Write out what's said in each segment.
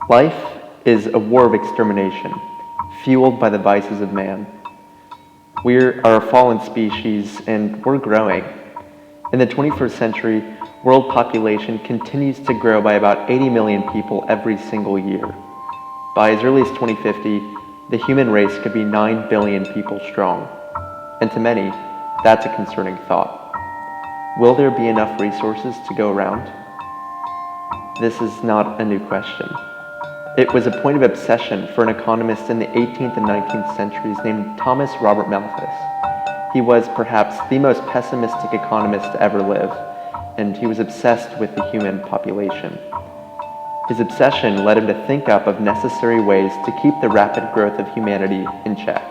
Life is a war of extermination, fueled by the vices of man. We are a fallen species, and we're growing. In the 21st century, world population continues to grow by about 80 million people every single year. By as early as 2050, the human race could be 9 billion people strong. And to many, that's a concerning thought. Will there be enough resources to go around? This is not a new question. It was a point of obsession for an economist in the 18th and 19th centuries named Thomas Robert Malthus. He was perhaps the most pessimistic economist to ever live, and he was obsessed with the human population. His obsession led him to think up of necessary ways to keep the rapid growth of humanity in check.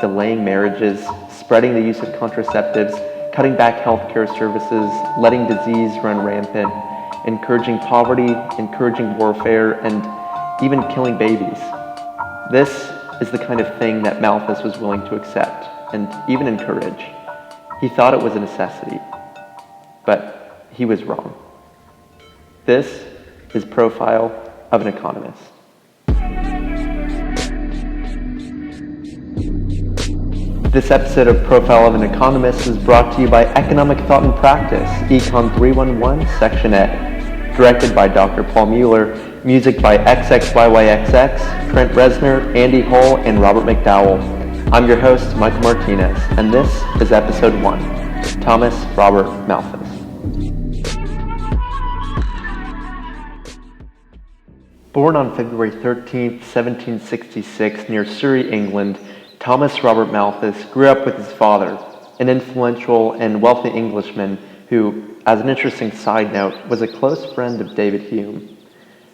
Delaying marriages, spreading the use of contraceptives, cutting back healthcare services, letting disease run rampant, encouraging poverty, encouraging warfare, and even killing babies. This is the kind of thing that Malthus was willing to accept and even encourage. He thought it was a necessity, but he was wrong. This is Profile of an Economist. This episode of Profile of an Economist is brought to you by Economic Thought and Practice, Econ 311, Section A. Directed by Dr. Paul Mueller, music by XXYYXX, Trent Reznor, Andy Hull, and Robert McDowell. I'm your host, Michael Martinez, and this is Episode 1, Thomas Robert Malthus. Born on February 13, 1766, near Surrey, England, Thomas Robert Malthus grew up with his father, an influential and wealthy Englishman who, as an interesting side note, was a close friend of David Hume.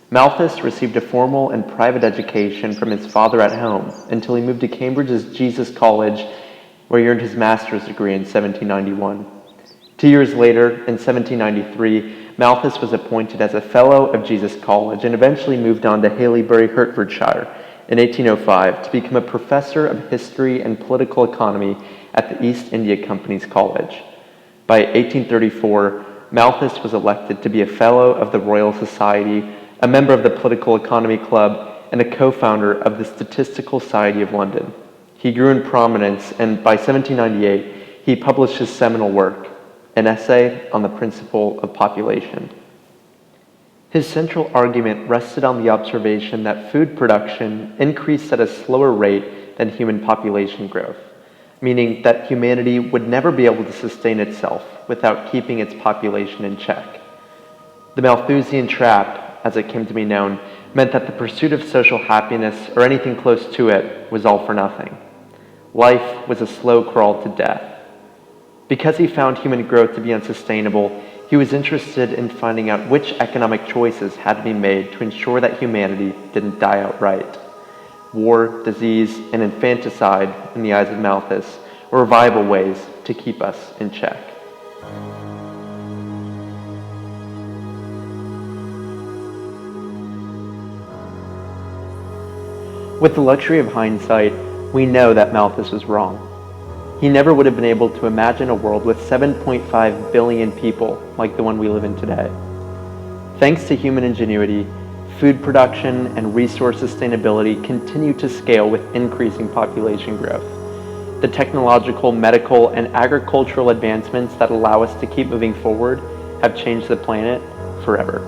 Malthus received a formal and private education from his father at home until he moved to Cambridge's Jesus College, where he earned his master's degree in 1791. 2 years later, in 1793, Malthus was appointed as a Fellow of Jesus College and eventually moved on to Haileybury, Hertfordshire, in 1805 to become a professor of history and political economy at the East India Company's College. By 1834, Malthus was elected to be a Fellow of the Royal Society, a member of the Political Economy Club, and a co-founder of the Statistical Society of London. He grew in prominence, and by 1798, he published his seminal work, an essay on the principle of population. His central argument rested on the observation that food production increased at a slower rate than human population growth, meaning that humanity would never be able to sustain itself without keeping its population in check. The Malthusian trap, as it came to be known, meant that the pursuit of social happiness or anything close to it was all for nothing. Life was a slow crawl to death. Because he found human growth to be unsustainable, he was interested in finding out which economic choices had to be made to ensure that humanity didn't die outright. War, disease, and infanticide, in the eyes of Malthus, were viable ways to keep us in check. With the luxury of hindsight, we know that Malthus was wrong. He never would have been able to imagine a world with 7.5 billion people like the one we live in today. Thanks to human ingenuity, food production and resource sustainability continue to scale with increasing population growth. The technological, medical, and agricultural advancements that allow us to keep moving forward have changed the planet forever.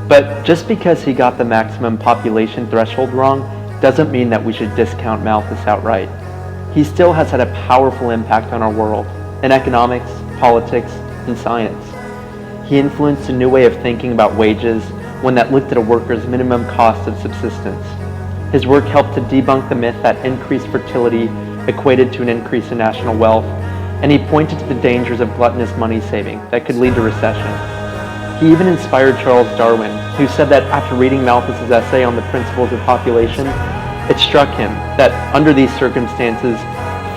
But just because he got the maximum population threshold wrong doesn't mean that we should discount Malthus outright. He still has had a powerful impact on our world, in economics, politics, and science. He influenced a new way of thinking about wages, one that looked at a worker's minimum cost of subsistence. His work helped to debunk the myth that increased fertility equated to an increase in national wealth, and he pointed to the dangers of gluttonous money saving that could lead to recession. He even inspired Charles Darwin, who said that after reading Malthus's essay on the principles of population, it struck him that under these circumstances,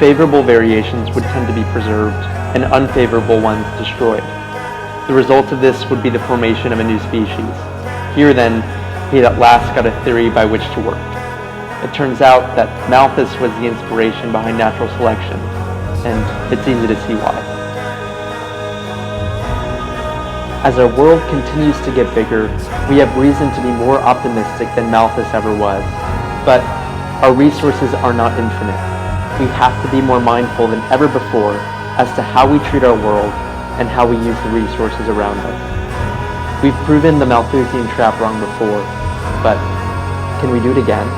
favorable variations would tend to be preserved and unfavorable ones destroyed. The result of this would be the formation of a new species. Here then, he had at last got a theory by which to work. It turns out that Malthus was the inspiration behind natural selection, and it's easy to see why. As our world continues to get bigger, we have reason to be more optimistic than Malthus ever was. But our resources are not infinite. We have to be more mindful than ever before as to how we treat our world and how we use the resources around us. We've proven the Malthusian trap wrong before, but can we do it again?